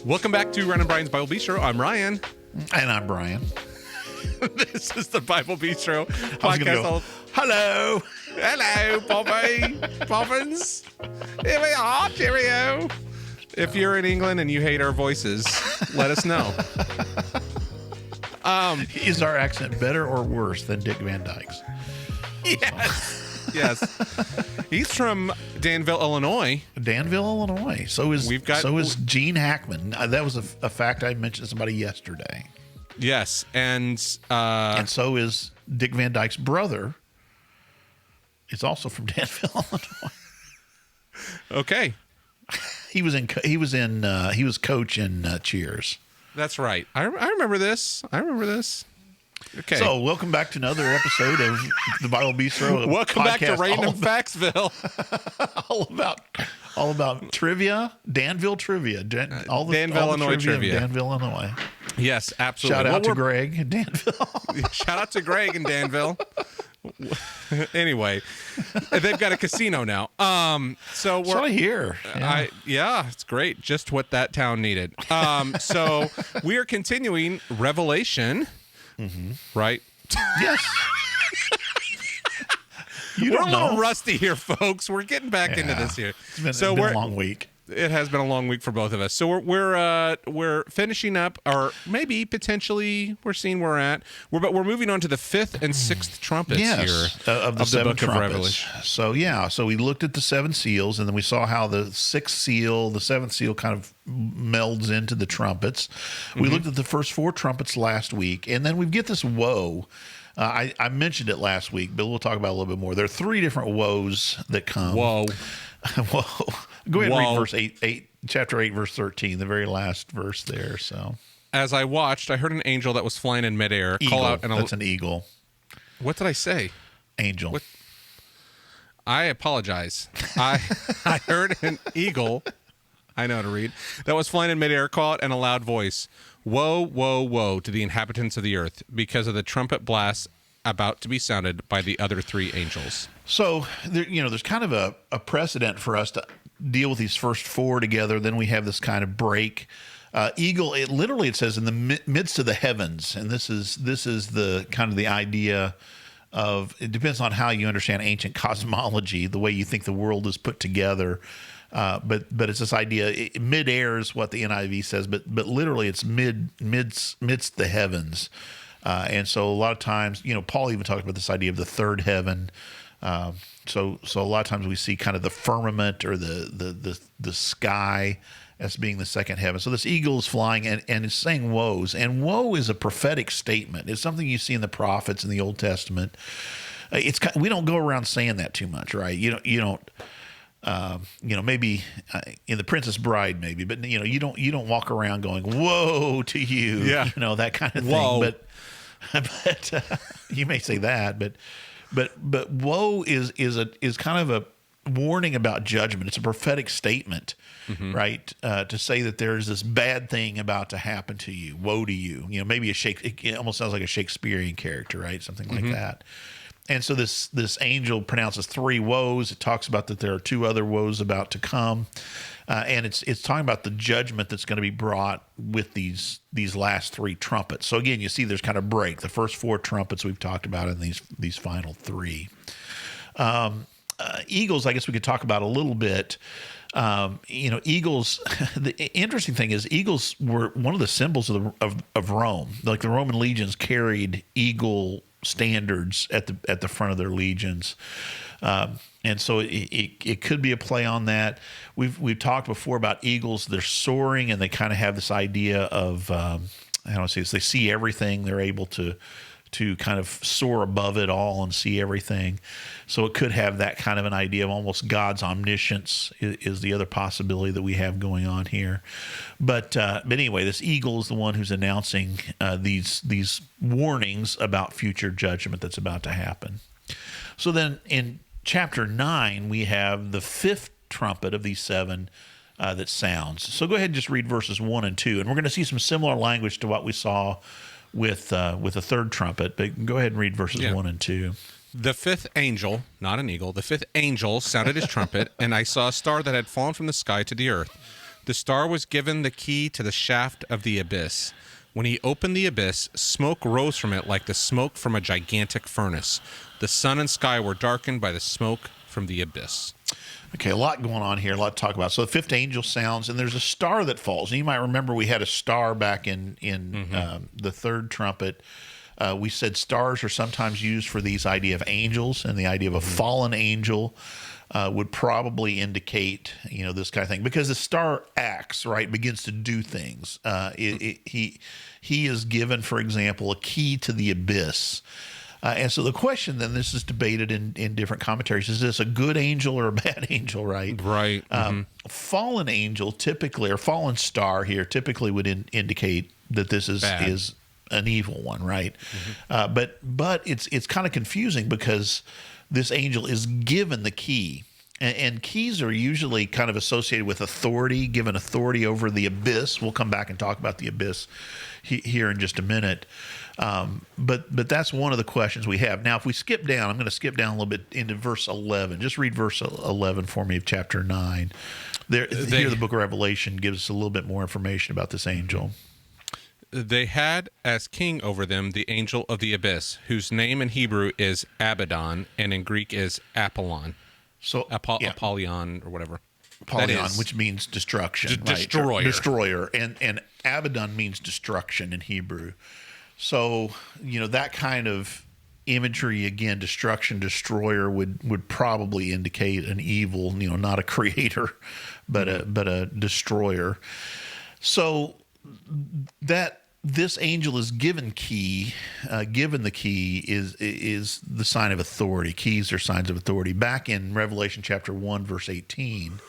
Welcome back to Ryan and Brian's Bible Bistro. I'm Ryan. And I'm Brian. This is the Bible Bistro podcast. Hello. Hello, Bobby. Bobbins. Here we are. Cheerio. If you're in England and you hate our voices, let us know. Is our accent better or worse than Dick Van Dyke's? Yes. Yes. He's from Danville, Illinois. Danville, Illinois. So is Gene Hackman. That was a fact I mentioned to somebody yesterday. Yes, and so is Dick Van Dyke's brother. It's also from Danville, Illinois. Okay. He was coach in Cheers. That's right. I remember this. Okay. So, welcome back to another episode of the Bible Bistro. Welcome back to Random Factsville. all about trivia, Danville trivia. Danville, Illinois trivia. Danville, Illinois. Yes, absolutely. Shout out to Greg in Danville. Shout out to Greg in Danville. Anyway, they've got a casino now. So we're what I hear. Yeah, it's great. Just what that town needed. So we are continuing Revelation. Mm-hmm. Right? Yes. We're a little rusty here, folks. We're getting back into this here. It's been a long week. It has been a long week for both of us. So we're finishing up, or maybe potentially we're seeing where we're at. We're moving on to the fifth and sixth trumpets here of the seven book trumpets. Of Revelation. So we looked at the seven seals, and then we saw how the seventh seal kind of melds into the trumpets. We looked at the first four trumpets last week, and then we get this woe. I mentioned it last week, but we'll talk about it a little bit more. There are three different woes that come. Whoa. Whoa. Go ahead and read verse 8, chapter 8, verse 13, the very last verse there. So, as I watched, I heard an angel that was flying in midair call out. That's an eagle. What did I say? Angel. What? I apologize. I heard an eagle. I know how to read. That was flying in midair call out in a loud voice. Woe, woe, woe to the inhabitants of the earth because of the trumpet blasts about to be sounded by the other three angels. So, there's kind of a precedent for us to deal with these first four together. Then we have this kind of break. Eagle, it says in the midst of the heavens. And this is the kind of the idea of, it depends on how you understand ancient cosmology, the way you think the world is put together. But it's this idea, midair is what the NIV says, but literally it's midst the heavens. And so a lot of times, Paul even talks about this idea of the third heaven. So a lot of times we see kind of the firmament or the sky as being the second heaven. So this eagle is flying and it's saying woes. And woe is a prophetic statement. It's something you see in the prophets in the Old Testament. We don't go around saying that too much, right? You don't. Maybe in The Princess Bride, maybe, but you don't walk around going, "Woe to you," that kind of Whoa. thing. But you may say that, but woe is kind of a warning about judgment. It's a prophetic statement, right? To say that there's this bad thing about to happen to you. Woe to you. Maybe it almost sounds like a Shakespearean character, right? Something like that. And so this angel pronounces three woes. It talks about that there are two other woes about to come, and it's talking about the judgment that's going to be brought with these last three trumpets. So again, you see there's kind of break. The first four trumpets we've talked about, and these final three. Eagles, I guess we could talk about a little bit. Eagles. The interesting thing is, eagles were one of the symbols of Rome. Like the Roman legions carried eagle standards at the front of their legions, and so it could be a play on that. We've talked before about eagles. They're soaring, and they kind of have this idea of they see everything. They're able to kind of soar above it all and see everything. So it could have that kind of an idea of almost God's omniscience is the other possibility that we have going on here. But anyway, this eagle is the one who's announcing these warnings about future judgment that's about to happen. So then in chapter 9, we have the fifth trumpet of these seven that sounds. So go ahead and just read verses 1 and 2. And we're going to see some similar language to what we saw with the third trumpet, but go ahead and read verses 1 and 2. The fifth angel, not an eagle, the fifth angel sounded his trumpet, and I saw a star that had fallen from the sky to the earth. The star was given the key to the shaft of the abyss. When he opened the abyss, smoke rose from it like the smoke from a gigantic furnace. The sun and sky were darkened by the smoke from the abyss. Okay, a lot going on here, a lot to talk about. So the fifth angel sounds, and there's a star that falls. And you might remember we had a star back in the third trumpet. We said stars are sometimes used for these idea of angels, and the idea of a fallen angel would probably indicate, this kind of thing, because the star acts, right, begins to do things. He is given, for example, a key to the abyss. And so the question then, this is debated in different commentaries, is this a good angel or a bad angel, right? Right. Fallen angel typically, or fallen star here, typically would indicate that this is an evil one, right? But it's kind of confusing because this angel is given the key. And keys are usually kind of associated with authority, given authority over the abyss. We'll come back and talk about the abyss here in just a minute. But that's one of the questions we have. Now, if we skip down, I'm going to skip down a little bit into verse 11. Just read verse 11 for me of chapter 9. Here, the book of Revelation gives us a little bit more information about this angel. They had as king over them the angel of the abyss, whose name in Hebrew is Abaddon, and in Greek is Apollon. So Apollyon or whatever. Apollyon, which means destruction. Destroyer. Destroyer. And Abaddon means destruction in Hebrew. So, that kind of imagery, again, destruction, destroyer, would probably indicate an evil, not a creator, but a destroyer. So that this angel is given the key is the sign of authority. Keys are signs of authority. Back in Revelation chapter 1, verse 18,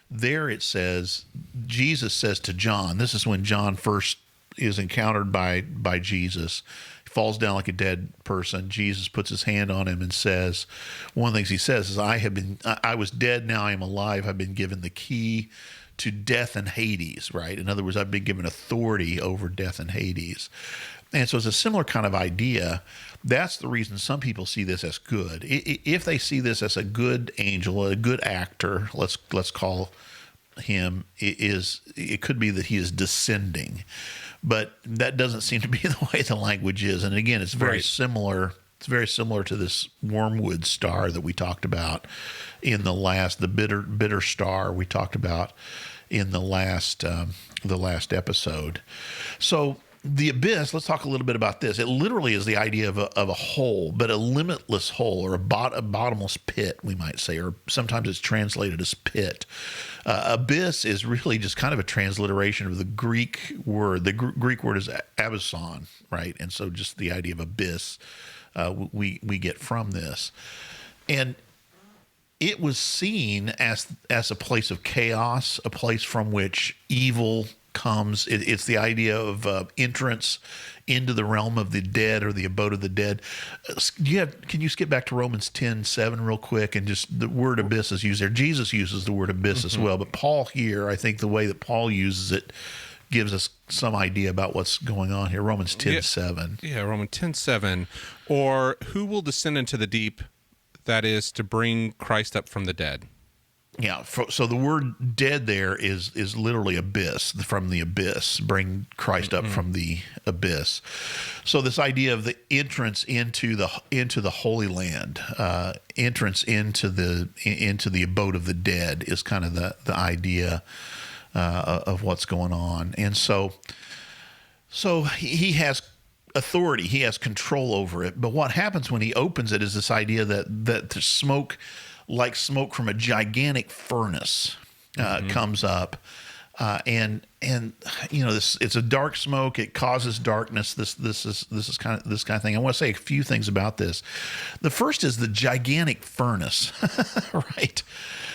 there it says, Jesus says to John, this is when John first is encountered by Jesus. He falls down like a dead person. Jesus puts his hand on him and says, one of the things he says is, I was dead, now I am alive. I've been given the key to death and Hades, right? In other words, I've been given authority over death and Hades. And so it's a similar kind of idea. That's the reason some people see this as good. If they see this as a good angel, a good actor, let's call him, it could be that he is descending. But that doesn't seem to be the way the language is. And again, it's very similar. It's very similar to this wormwood star that we talked about in the bitter star we talked about in the last episode. So the abyss, let's talk a little bit about this. It literally is the idea of a hole, but a limitless hole, or a bottomless pit, we might say, or sometimes it's translated as pit. Abyss is really just kind of a transliteration of the Greek word. The Greek word is abysson, right? And so just the idea of abyss we get from this. And it was seen as a place of chaos, a place from which evil comes. It's the idea of entrance into the realm of the dead, or the abode of the dead. Can you skip back to Romans 10:7 real quick, and just the word abyss is used there. Jesus uses the word abyss as well, but Paul here, I think the way that Paul uses it gives us some idea about what's going on here. Romans 10:7. Yeah, Romans 10:7. Or who will descend into the deep, that is, to bring Christ up from the dead? Yeah, so the word dead there is literally abyss, from the abyss, bring Christ up from the abyss. So this idea of the entrance into the Holy Land, entrance into the abode of the dead is kind of the idea of what's going on. And so he has authority, he has control over it. But what happens when he opens it is this idea that the smoke, like smoke from a gigantic furnace, comes up, and it's a dark smoke. It causes darkness. This is kind of thing. I want to say a few things about this. The first is the gigantic furnace, right?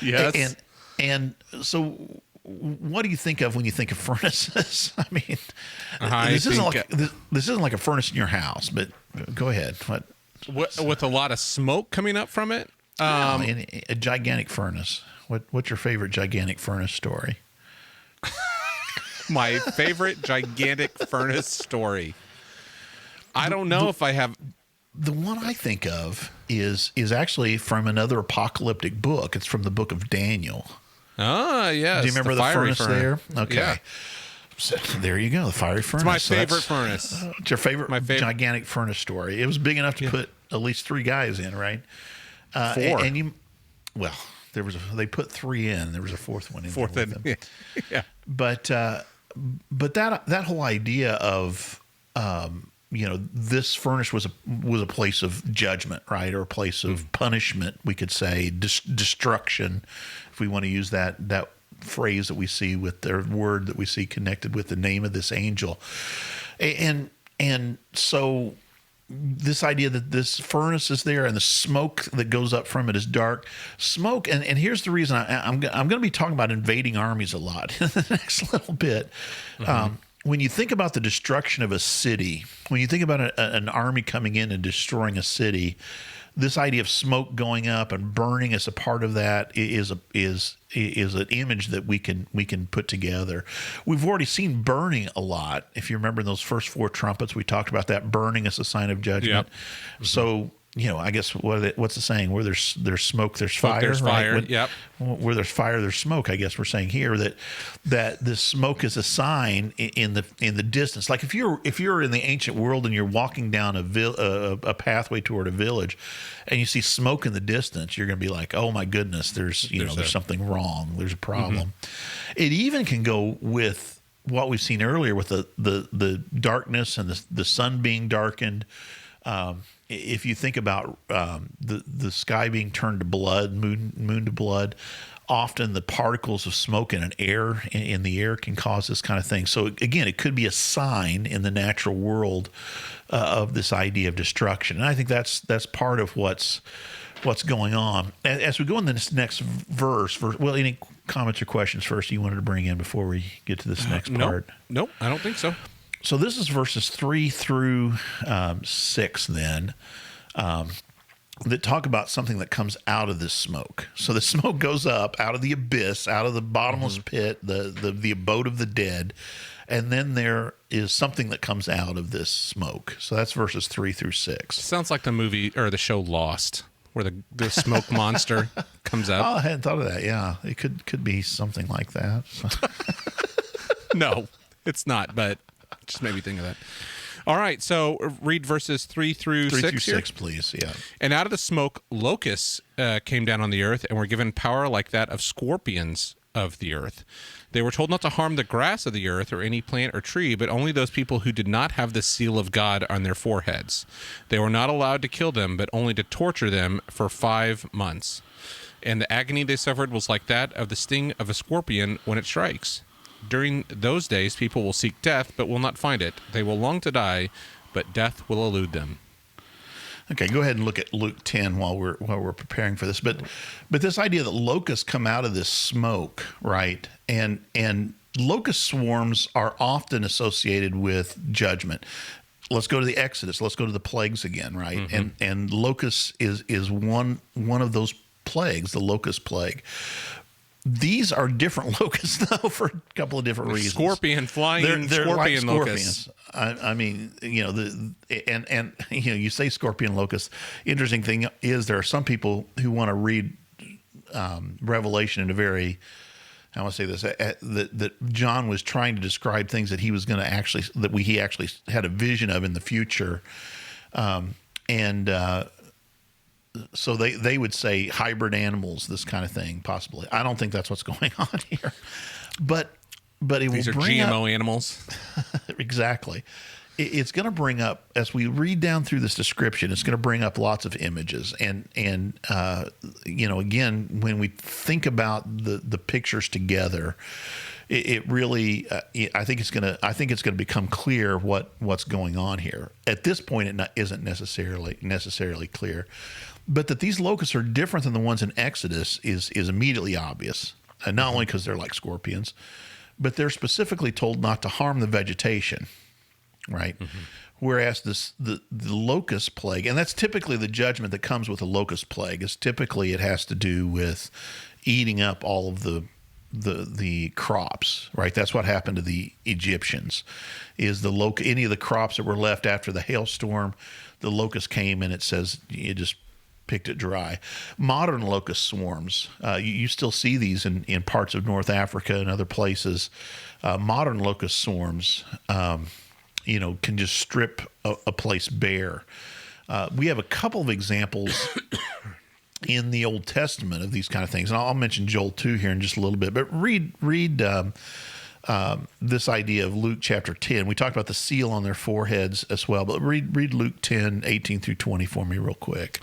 Yes. And so, what do you think of when you think of furnaces? I mean, this isn't like a furnace in your house. But go ahead. With a lot of smoke coming up from it. A gigantic furnace. What's your favorite gigantic furnace story? My favorite gigantic furnace story. I don't know if I have. The one I think of is actually from another apocalyptic book. It's from the book of Daniel. Ah, yes. Do you remember the fiery furnace there? Okay. Yeah. So there you go, the fiery furnace. It's my favorite furnace. It's your favorite, My favorite gigantic furnace story. It was big enough to put at least 3 guys in, right? 4. And you, well, they put 3 in. There was a 4th one in. Fourth there in. with them. Yeah. But that whole idea of this furnace was a place of judgment, right, or a place of punishment. We could say destruction, if we want to use that phrase that we see with their word that we see connected with the name of this angel, and so this idea that this furnace is there and the smoke that goes up from it is dark smoke. And here's the reason I'm going to be talking about invading armies a lot in the next little bit. When you think about the destruction of a city, when you think about an army coming in and destroying a city, this idea of smoke going up and burning as a part of that is an image that we can put together. We've already seen burning a lot. If you remember in those first 4 trumpets, we talked about that burning as a sign of judgment. Yep. So, I guess what's the saying? Where there's smoke, there's fire. There's fire. Right? Yep. Where there's fire, there's smoke. I guess we're saying here that this smoke is a sign in the distance. Like if you're in the ancient world and you're walking down a pathway toward a village, and you see smoke in the distance, you're going to be like, oh my goodness, there's something wrong. There's a problem. It even can go with what we've seen earlier with the darkness and the sun being darkened. If you think about the sky being turned to blood, moon to blood, often the particles of smoke in the air can cause this kind of thing. So again, it could be a sign in the natural world of this idea of destruction, and I think that's part of what's going on. As we go in this next verse, well, any comments or questions first you wanted to bring in before we get to this next part? Nope, I don't think so. So this is verses 3 through 6 then, that talk about something that comes out of this smoke. So the smoke goes up out of the abyss, out of the bottomless pit, the abode of the dead, and then there is something that comes out of this smoke. So that's verses 3 through 6. Sounds like the movie or the show Lost, where the smoke monster comes out. Oh, I hadn't thought of that. Yeah, it could be something like that. So. No, it's not, but just made me think of that. All right, so read verses 3 through 6 3 through 6, here. please. Yeah. And out of the smoke, locusts came down on the earth and were given power like that of scorpions of the earth. They were told not to harm the grass of the earth or any plant or tree, but only those people who did not have the seal of God on their foreheads. They were not allowed to kill them, but only to torture them for 5 months. And the agony they suffered was like that of the sting of a scorpion when it strikes. During those days, people will seek death, but will not find it. They will long to die, but death will elude them. Okay, go ahead and look at Luke 10 while we're preparing for this. But this idea that locusts come out of this smoke, right? And locust swarms are often associated with judgment. Let's go to the Exodus. Let's go to the plagues again, right? Mm-hmm. And locusts is one of those plagues, the locust plague. These are different locusts, though, for a couple of different reasons. Flying scorpion like locusts. I mean, you say scorpion locusts. Interesting thing is there are some people who want to read Revelation in a very, I want to say this, that John was trying to describe things that he was going to he actually had a vision of in the future, so they would say hybrid animals, this kind of thing, possibly. I don't think that's what's going on here, but it These will are bring GMO up, animals. Exactly. It's going to bring up, as we read down through this description, it's going to bring up lots of images, and again, when we think about the pictures together, it really, I think it's going to become clear what's going on here. At this point, it isn't necessarily clear. But that these locusts are different than the ones in Exodus is immediately obvious, and not only because they're like scorpions, but they're specifically told not to harm the vegetation, right? Mm-hmm. Whereas the locust plague, and that's typically the judgment that comes with a locust plague, is typically it has to do with eating up all of the crops, right? That's what happened to the Egyptians, is any of the crops that were left after the hailstorm, the locust came and it says it just picked it dry. Modern locust swarms, you still see these in parts of North Africa and other places. Modern locust swarms, can just strip a place bare. We have a couple of examples in the Old Testament of these kind of things, and I'll mention Joel 2 here in just a little bit. But read this idea of Luke chapter 10. We talked about the seal on their foreheads as well, but read Luke 10:18 through 20 for me real quick.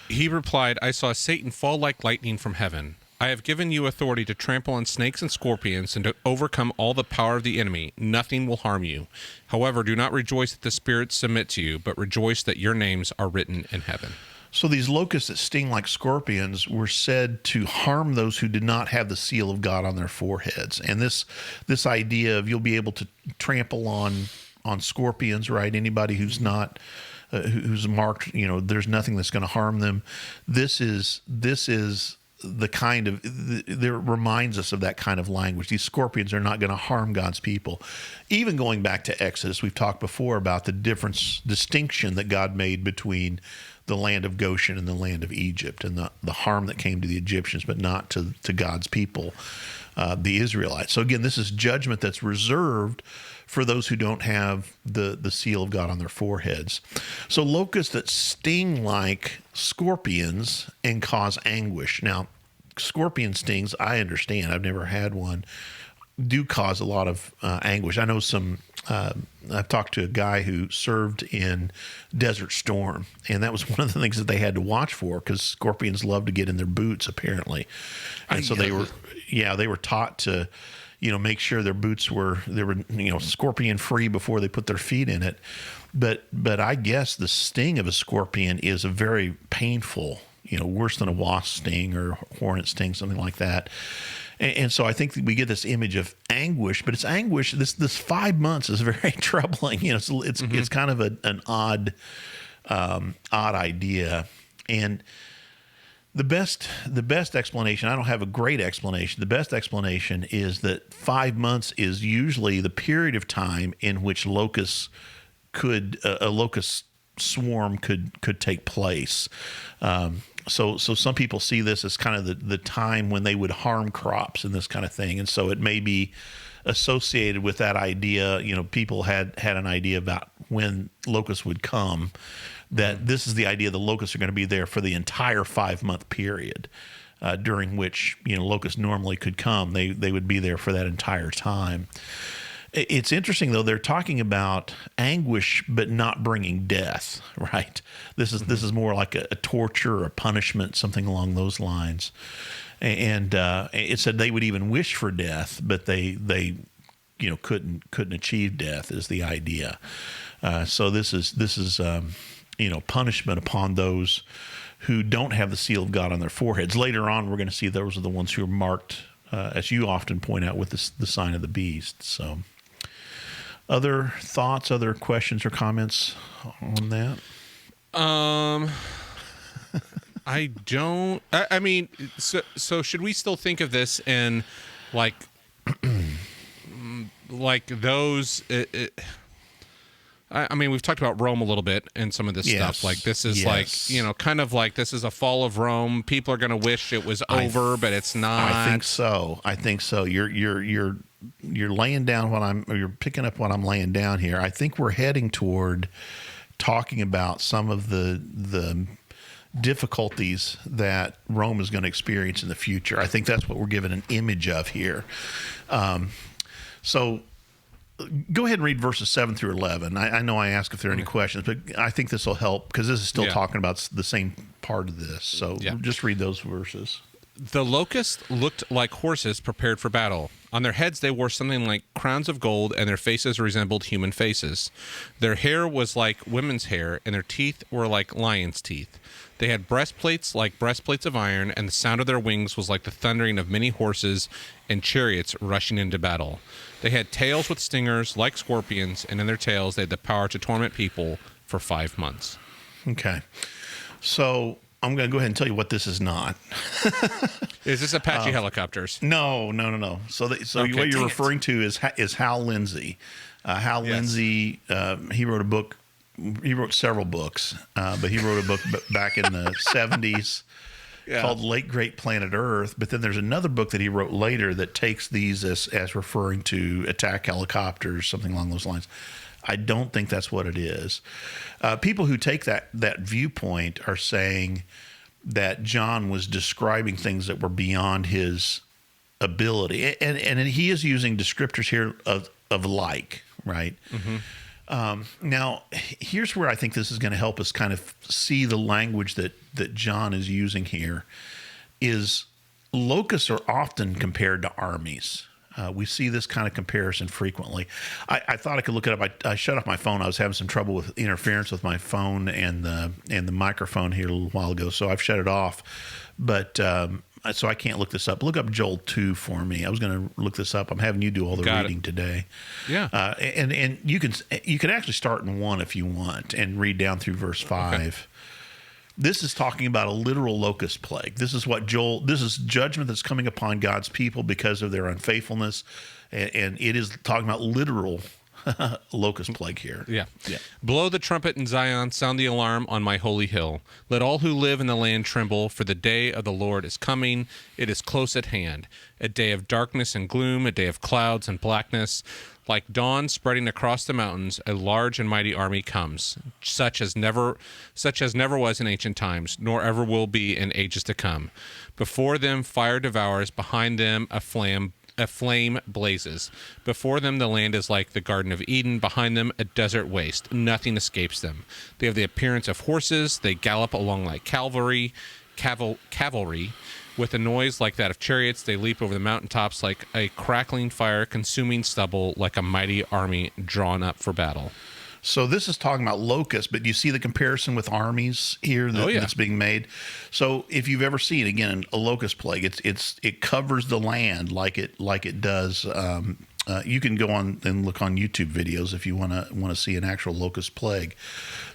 He replied, I saw Satan fall like lightning from heaven. I have given you authority to trample on snakes and scorpions and to overcome all the power of the enemy. Nothing will harm you. However, do not rejoice that the spirits submit to you, but rejoice that your names are written in heaven. So these locusts that sting like scorpions were said to harm those who did not have the seal of God on their foreheads. And this idea of you'll be able to trample on scorpions, right? Anybody who's not who's marked, there's nothing that's going to harm them. This is the kind of there reminds us of that kind of language. These scorpions are not going to harm God's people. Even going back to Exodus, we've talked before about the distinction that God made between the land of Goshen and the land of Egypt, and the harm that came to the Egyptians, but not to God's people, the Israelites. So again, this is judgment that's reserved for those who don't have the seal of God on their foreheads. So locusts that sting like scorpions and cause anguish. Now, scorpion stings, I understand. I've never had one. Do cause a lot of anguish. I know I've talked to a guy who served in Desert Storm, and that was one of the things that they had to watch for, because scorpions love to get in their boots, apparently. And so they were taught to, make sure their boots were scorpion free before they put their feet in it. But I guess the sting of a scorpion is a very painful, worse than a wasp sting or hornet sting, something like that. And so I think that we get this image of anguish, but it's anguish. This 5 months is very troubling. It's kind of an odd idea. And the best explanation, I don't have a great explanation. The best explanation is that 5 months is usually the period of time in which a locust swarm could take place. So some people see this as kind of the time when they would harm crops and this kind of thing. And so it may be associated with that idea. People had an idea about when locusts would come, that this is the idea the locusts are going to be there for the entire 5-month period, during which, locusts normally could come. They would be there for that entire time. It's interesting, though, they're talking about anguish but not bringing death, right? This is more like a torture or a punishment, something along those lines. And it said they would even wish for death, but they couldn't achieve death, is the idea. So this is punishment upon those who don't have the seal of God on their foreheads. Later on, we're going to see those are the ones who are marked, as you often point out, with the sign of the beast. So, other thoughts, other questions or comments on that? I don't. I mean, so should we still think of this in like those? I mean, we've talked about Rome a little bit and some of this stuff. Like this is kind of like this is a fall of Rome. People are going to wish it was over, but it's not. I think so. You're laying down you're picking up what I'm laying down here. I think we're heading toward talking about some of the difficulties that Rome is going to experience in the future. I think that's what we're given an image of here. So go ahead and read verses 7 through 11. I know I asked if there are any questions, but I think this will help because this is still talking about the same part of this. So just read those verses. The locusts looked like horses prepared for battle. On their heads they wore something like crowns of gold, and their faces resembled human faces. Their hair was like women's hair, and their teeth were like lions' teeth. They had breastplates like breastplates of iron, and the sound of their wings was like the thundering of many horses and chariots rushing into battle. They had tails with stingers like scorpions, and in their tails they had the power to torment people for 5 months. Okay. So I'm going to go ahead and tell you what this is not. Is this Apache helicopters? No. So what you're referring to is Hal Lindsey. Hal Lindsey, he wrote a book several books, but he wrote a book back in the 70s called Late Great Planet Earth. But then there's another book that he wrote later that takes these as referring to attack helicopters, something along those lines. I don't think that's what it is. People who take that viewpoint are saying that John was describing things that were beyond his ability. And he is using descriptors here of like, right? Now, here's where I think this is going to help us kind of see the language that John is using here is locusts are often compared to armies. We see this kind of comparison frequently. I thought I could look it up. I shut off my phone. I was having some trouble with interference with my phone and the microphone here a little while ago, so I've shut it off. But so I can't look this up. Look up Joel 2 for me. I was going to look this up. I'm having you do all the reading today. Yeah. And you can actually start in 1 if you want and read down through verse 5. Okay. This is talking about a literal locust plague. This is judgment that's coming upon God's people because of their unfaithfulness. And it is talking about literal locust plague here. Yeah. Blow the trumpet in Zion, sound the alarm on my holy hill. Let all who live in the land tremble, for the day of the Lord is coming. It is close at hand. A day of darkness and gloom, a day of clouds and blackness. Like dawn spreading across the mountains, a large and mighty army comes, such as never was in ancient times, nor ever will be in ages to come. Before them fire devours, behind them a flame blazes. Before them the land is like the Garden of Eden, behind them a desert waste. Nothing escapes them. They have the appearance of horses, they gallop along like cavalry. With a noise like that of chariots, they leap over the mountaintops like a crackling fire, consuming stubble like a mighty army drawn up for battle. So this is talking about locusts, but you see the comparison with armies here that's being made. So if you've ever seen, again, a locust plague, it covers the land like it does. You can go on and look on YouTube videos if you want to see an actual locust plague.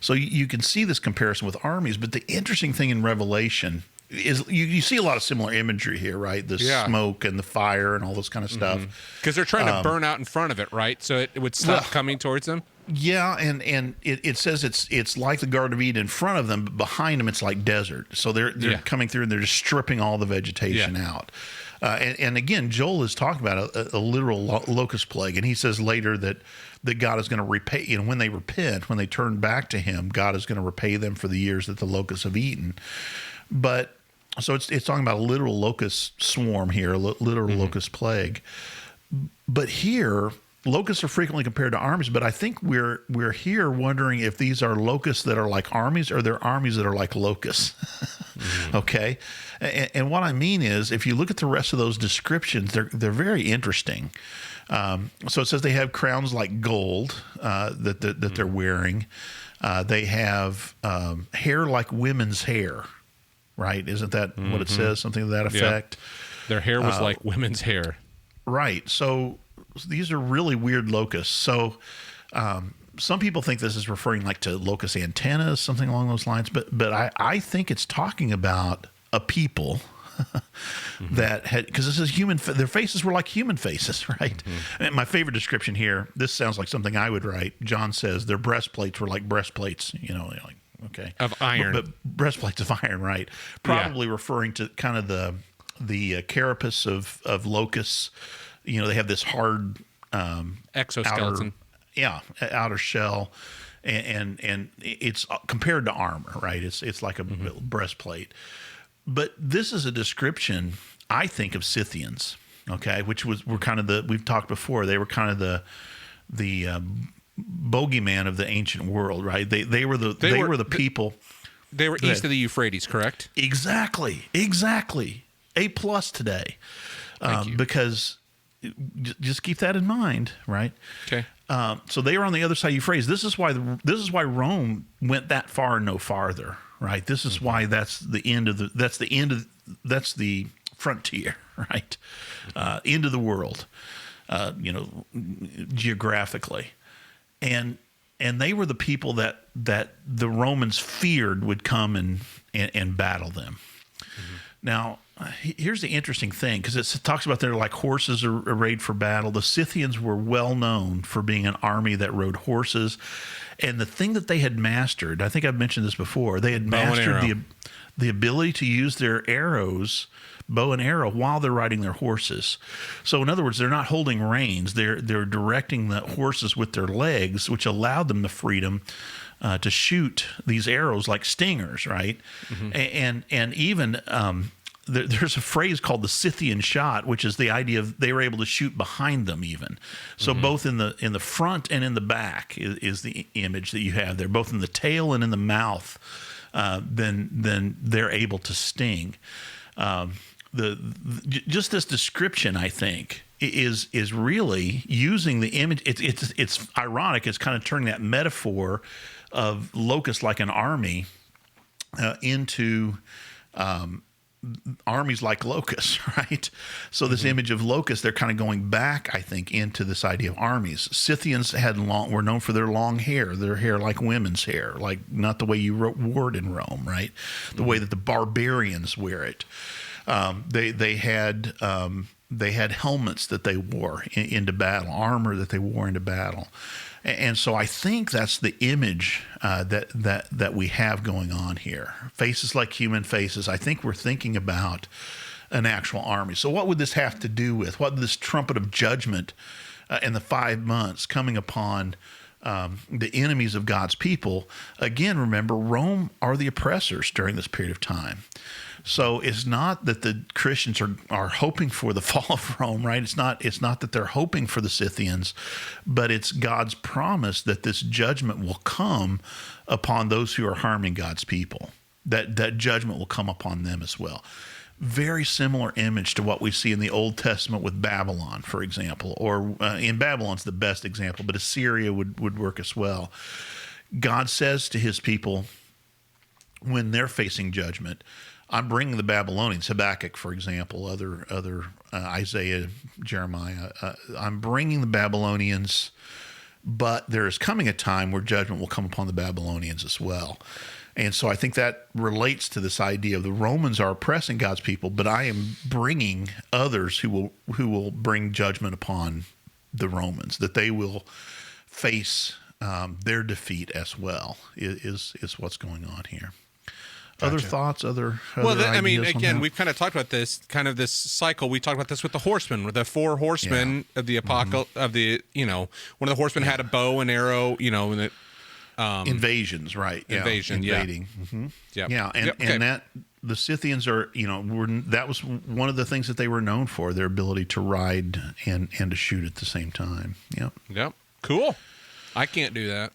So you can see this comparison with armies. But the interesting thing in Revelation is you see a lot of similar imagery here, right? The smoke and the fire and all this kind of stuff. Because they're trying to burn out in front of it, right? So it would stop coming towards them. Yeah, and it says it's like the Garden of Eden in front of them, but behind them it's like desert. So they're coming through and they're just stripping all the vegetation out. And again, Joel is talking about a literal locust plague, and he says later that God is going to repay. When they repent, when they turn back to Him, God is going to repay them for the years that the locusts have eaten. But so it's talking about a literal locust swarm here, a literal locust plague. But here, locusts are frequently compared to armies, but I think we're here wondering if these are locusts that are like armies or they're armies that are like locusts. Okay? And what I mean is, if you look at the rest of those descriptions, they're very interesting. So it says they have crowns like gold that they're wearing. They have hair like women's hair, right? Isn't that what it says? Something to that effect. Yeah. Their hair was like women's hair. Right. So these are really weird locusts. So some people think this is referring like to locust antennas, something along those lines. But I think it's talking about a people that had, because this is human, their faces were like human faces, right? And my favorite description here, this sounds like something I would write. John says their breastplates were like breastplates, like, okay. Of iron. But breastplates of iron, right? Probably referring to kind of the carapace of locusts. They have this hard exoskeleton. Outer shell, and it's compared to armor, right? It's like a breastplate. But this is a description, I think, of Scythians, okay, which were kind of we've talked before. They were kind of the bogeyman of the ancient world, right? They were the people. They were east of the Euphrates, correct? Exactly. A+ today, because just keep that in mind, right? Okay. So they were on the other side of Euphrates. This is why Rome went that far and no farther, right? This is why that's the frontier, right? End of the world, geographically, and they were the people that the Romans feared would come and battle them. Now, here's the interesting thing, because it talks about they're like horses arrayed for battle. The Scythians were well known for being an army that rode horses. And the thing that they had mastered, I think I've mentioned this before, they had mastered the ability to use their arrows, bow and arrow, while they're riding their horses. So in other words, they're not holding reins. They're directing the horses with their legs, which allowed them the freedom to shoot these arrows like stingers, right? And even there's a phrase called the Scythian shot, which is the idea of they were able to shoot behind them even. So both in the front and in the back is the image that you have there, both in the tail and in the mouth. Then they're able to sting. Just this description, I think, is really using the image. It's ironic. It's kind of turning that metaphor of locusts like an army into armies like locusts, right? So this image of locusts, they're kind of going back, I think, into this idea of armies. Scythians were known for their long hair, their hair like women's hair, like not the way you wore it in Rome, right? The way that the barbarians wear it. They had helmets that they wore into battle, armor that they wore into battle. And so I think that's the image that we have going on here. Faces like human faces. I think we're thinking about an actual army. So what would this have to do with? What this trumpet of judgment in the 5 months coming upon the enemies of God's people? Again, remember, Rome are the oppressors during this period of time. So it's not that the Christians are hoping for the fall of Rome, right? It's not that they're hoping for the Scythians, but it's God's promise that this judgment will come upon those who are harming God's people. That judgment will come upon them as well. Very similar image to what we see in the Old Testament with Babylon, for example, or in Babylon's the best example, but Assyria would work as well. God says to his people when they're facing judgment, I'm bringing the Babylonians, Habakkuk, for example, other Isaiah, Jeremiah. I'm bringing the Babylonians, but there is coming a time where judgment will come upon the Babylonians as well. And so I think that relates to this idea of the Romans are oppressing God's people, but I am bringing others who will bring judgment upon the Romans, that they will face their defeat as well, is what's going on here. Gotcha. Other thoughts, other I mean, again, we've kind of talked about this cycle. We talked about this with the horsemen, with the four horsemen of the apocalypse of the, one of the horsemen had a bow and arrow, and it, invasions, right? Invasion, invading. Yeah, and that the Scythians are, that was one of the things that they were known for, their ability to ride and to shoot at the same time. Yep. Cool. I can't do that.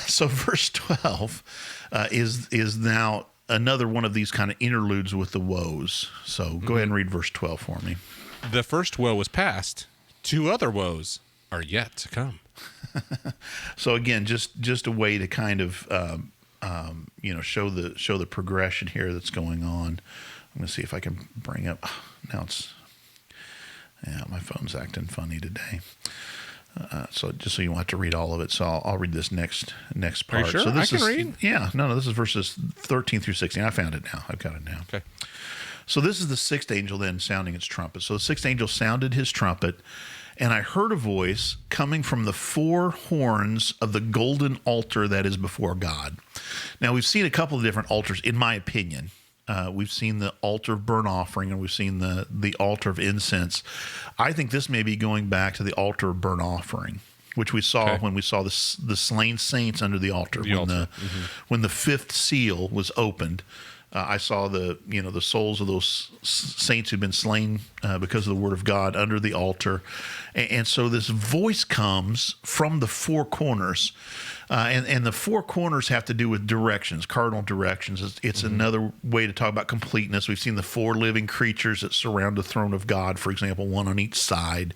So verse 12 is now another one of these kind of interludes with the woes. So go ahead and read verse 12 for me. The first woe was past. 2 other woes are yet to come. So again, just a way to kind of show the progression here that's going on. I'm going to see if I can bring up. Now my phone's acting funny today. So just so you want to read all of it, so I'll read this next part. Are you sure? So this I can read. Yeah, no, this is verses 13 through 16. I found it now. I've got it now. Okay. So this is the 6th angel then sounding its trumpet. So the 6th angel sounded his trumpet, and I heard a voice coming from the 4 horns of the golden altar that is before God. Now we've seen a couple of different altars, in my opinion. We've seen the altar of burnt offering, and we've seen the altar of incense. I think this may be going back to the altar of burnt offering, which we saw when we saw the slain saints under the altar. When the 5th seal was opened, I saw the souls of those saints who've been slain because of the word of God under the altar. And so this voice comes from the 4 corners. And the 4 corners have to do with directions, cardinal directions. It's another way to talk about completeness. We've seen the 4 living creatures that surround the throne of God, for example, one on each side.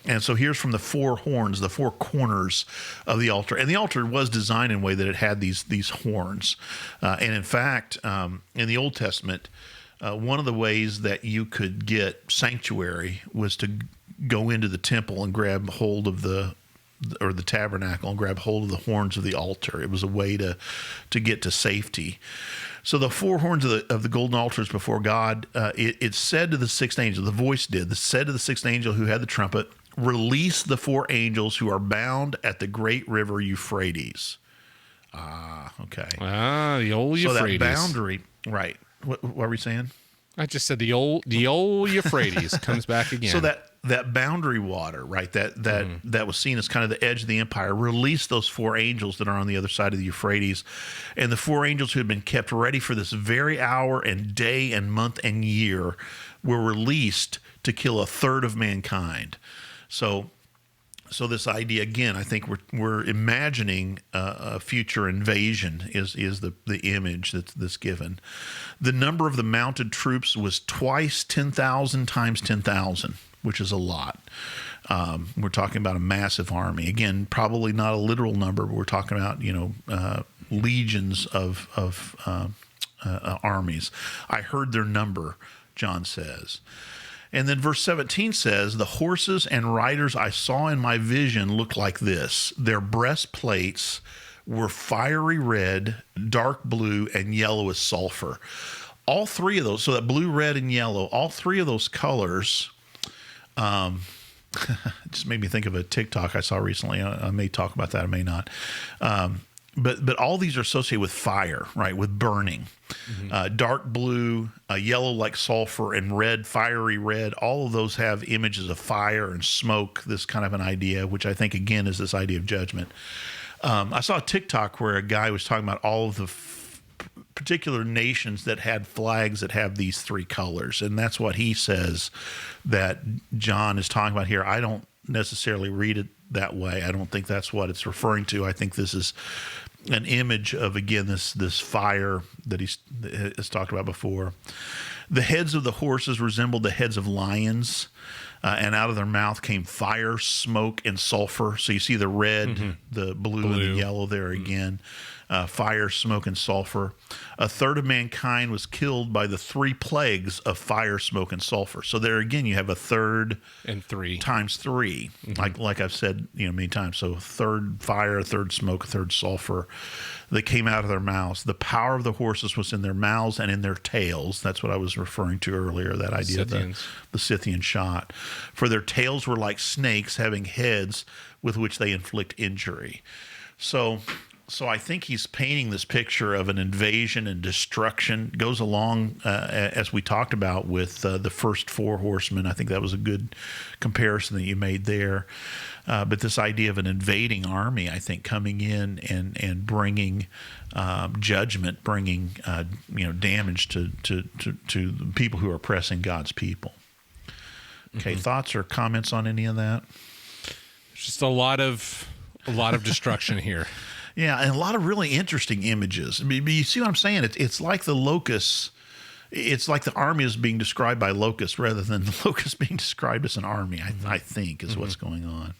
And so here's from the 4 horns, the 4 corners of the altar. And the altar was designed in a way that it had these horns. And in fact, in the Old Testament, one of the ways that you could get sanctuary was to go into the temple and grab hold of the tabernacle and grab hold of the horns of the altar. It was a way to get to safety. So the four horns of the golden altars before God, it said to the sixth angel, the voice did, said to the sixth angel who had the trumpet, release the four angels who are bound at the great river Euphrates. Okay. The old Euphrates. So that boundary, right. What were we saying? I just said the old Euphrates comes back again. So that boundary water, right? That was seen as kind of the edge of the empire. Released those four angels that are on the other side of the Euphrates, and the four angels who had been kept ready for this very hour and day and month and year were released to kill a third of mankind. So this idea again, I think we're imagining a future invasion is the image that's given. The number of the mounted troops was twice 10,000 times 10,000, which is a lot. We're talking about a massive army. Again, probably not a literal number, but we're talking about legions of armies. I heard their number, John says. And then verse 17 says, the horses and riders I saw in my vision looked like this. Their breastplates were fiery red, dark blue, and yellow as sulfur. All three of those, so that blue, red, and yellow, all three of those colors, just made me think of a TikTok I saw recently. I may talk about that, I may not. But all these are associated with fire, right? With burning. Mm-hmm. Dark blue, yellow like sulfur, and red, fiery red. All of those have images of fire and smoke, this kind of an idea, which I think, again, is this idea of judgment. I saw a TikTok where a guy was talking about all of the particular nations that had flags that have these three colors. And that's what he says that John is talking about here. I don't necessarily read it that way. I don't think that's what it's referring to. I think this is an image of, again, this fire that he's talked about before. The heads of the horses resembled the heads of lions, and out of their mouth came fire, smoke, and sulfur. So you see the red, the blue, and the yellow there again. Fire, smoke, and sulfur. A third of mankind was killed by the three plagues of fire, smoke, and sulfur. So there again, you have a third and three times three, like I've said many times. So a third fire, a third smoke, a third sulfur that came out of their mouths. The power of the horses was in their mouths and in their tails. That's what I was referring to earlier, that idea of the Scythian shot. For their tails were like snakes having heads with which they inflict injury. So I think he's painting this picture of an invasion and destruction. Goes along, as we talked about, with the first four horsemen. I think that was a good comparison that you made there. But this idea of an invading army, I think, coming in and bringing judgment, bringing damage to the people who are oppressing God's people. Okay, thoughts or comments on any of that? Just a lot of destruction here. Yeah, and a lot of really interesting images. I mean, you see what I'm saying? It's like the locusts. It's like the army is being described by locusts rather than the locusts being described as an army, I think, is what's going on.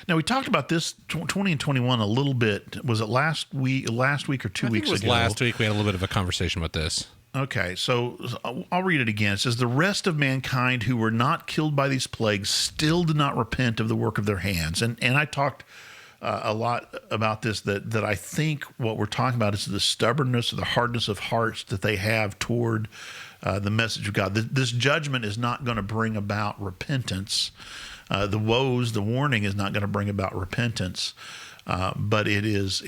Now, we talked about this 20 and 21 a little bit. Was it last week or 2 weeks ago? It was last week. We had a little bit of a conversation about this. Okay, so I'll read it again. It says, the rest of mankind who were not killed by these plagues still did not repent of the work of their hands. And I talked a lot about this, that I think what we're talking about is the stubbornness or the hardness of hearts that they have toward the message of God. This judgment is not going to bring about repentance. The woes, the warning is not going to bring about repentance, but it is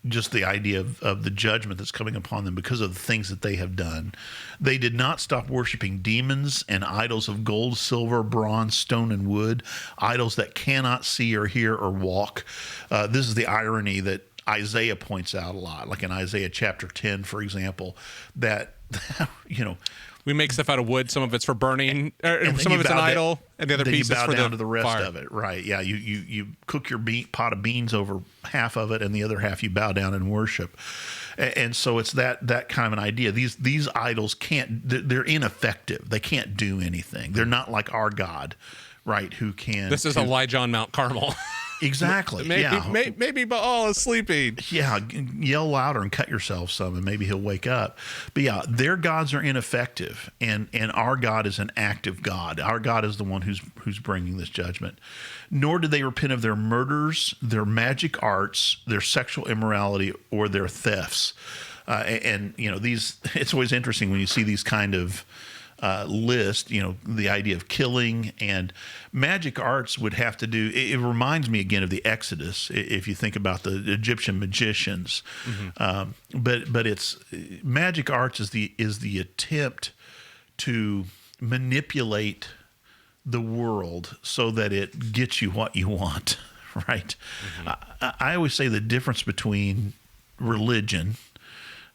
just the idea of the judgment that's coming upon them because of the things that they have done. They did not stop worshiping demons and idols of gold, silver, bronze, stone, and wood, idols that cannot see or hear or walk. This is the irony that Isaiah points out a lot, like in Isaiah chapter 10, for example, that, we make stuff out of wood. Some of it's for burning. Some of it's an idol, and the other piece is for down to the rest fire. of it. Right? Yeah. You cook your pot of beans over half of it, and the other half you bow down and worship. And so it's that kind of an idea. These idols can't. They're ineffective. They can't do anything. They're not like our God, right? Who can? This is Elijah on Mount Carmel. Exactly. Maybe Baal is sleeping. Yeah, yell louder and cut yourself some, and maybe he'll wake up. But yeah, their gods are ineffective, and our God is an active God. Our God is the one who's bringing this judgment. Nor did they repent of their murders, their magic arts, their sexual immorality, or their thefts. And these. It's always interesting when you see these kind of list, the idea of killing and magic arts would have to do. It reminds me again of the Exodus, if you think about the Egyptian magicians. But it's magic arts is the attempt to manipulate the world so that it gets you what you want, right? I always say the difference between religion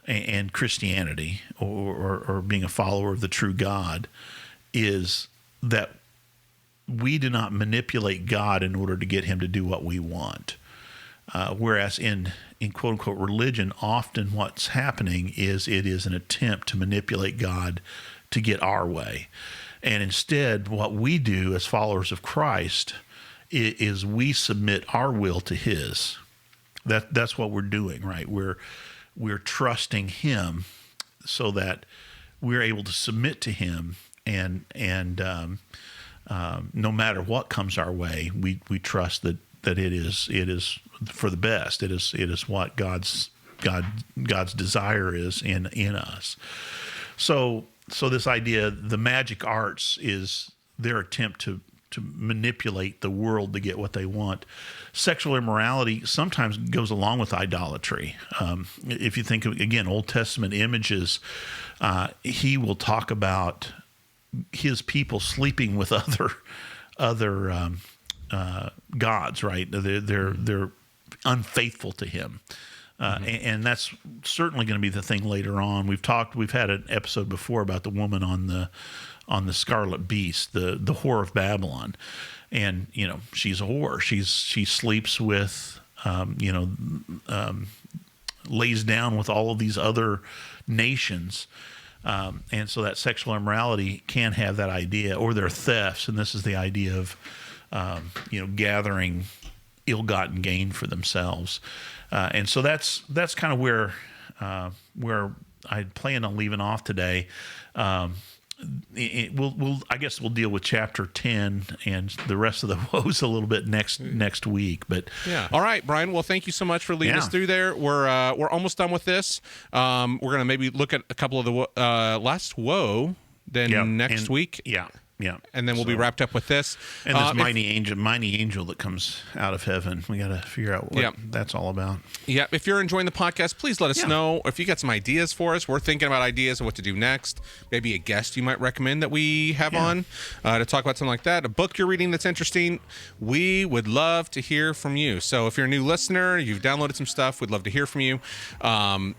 and Christianity or being a follower of the true God is that we do not manipulate God in order to get him to do what we want. Whereas in quote unquote religion, often what's happening is it is an attempt to manipulate God to get our way. And instead, what we do as followers of Christ is we submit our will to his. That's what we're doing, right? We're trusting him so that we're able to submit to him, and no matter what comes our way, we trust that it is for the best. It is what God's desire is in us. So this idea, the magic arts, is their attempt to manipulate the world to get what they want. Sexual immorality sometimes goes along with idolatry. If you think of, again, Old Testament images, he will talk about his people sleeping with other gods, right? They're unfaithful to him. And that's certainly going to be the thing later on. We've had an episode before about the woman on the scarlet beast, the whore of Babylon, and she's a whore. She sleeps with, lays down with all of these other nations, and so that sexual immorality can have that idea, or their thefts, and this is the idea of, gathering ill-gotten gain for themselves. And so that's kind of where I plan on leaving off today. I guess we'll deal with chapter 10 and the rest of the woes a little bit next week. But yeah, all right, Brian. Well, thank you so much for leading us through there. We're almost done with this. We're gonna maybe look at a couple of the last woe next week. Yeah, and then we'll be wrapped up with this. And this mighty angel that comes out of heaven. We got to figure out what that's all about. Yeah, if you're enjoying the podcast, please let us know. If you got some ideas for us, we're thinking about ideas of what to do next. Maybe a guest you might recommend that we have on to talk about something like that. A book you're reading that's interesting. We would love to hear from you. So if you're a new listener, you've downloaded some stuff, we'd love to hear from you.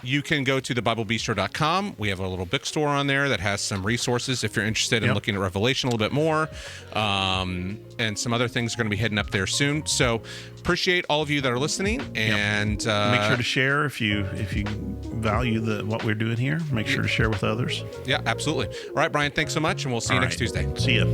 You can go to thebiblebistro.com. We have a little bookstore on there that has some resources if you're interested in looking at Revelation a little bit more, and some other things are going to be heading up there soon. So appreciate all of you that are listening, and make sure to share if you value what we're doing here. Make sure to share with others. Yeah, absolutely. All right, Brian, thanks so much, and we'll see you next Tuesday. See ya.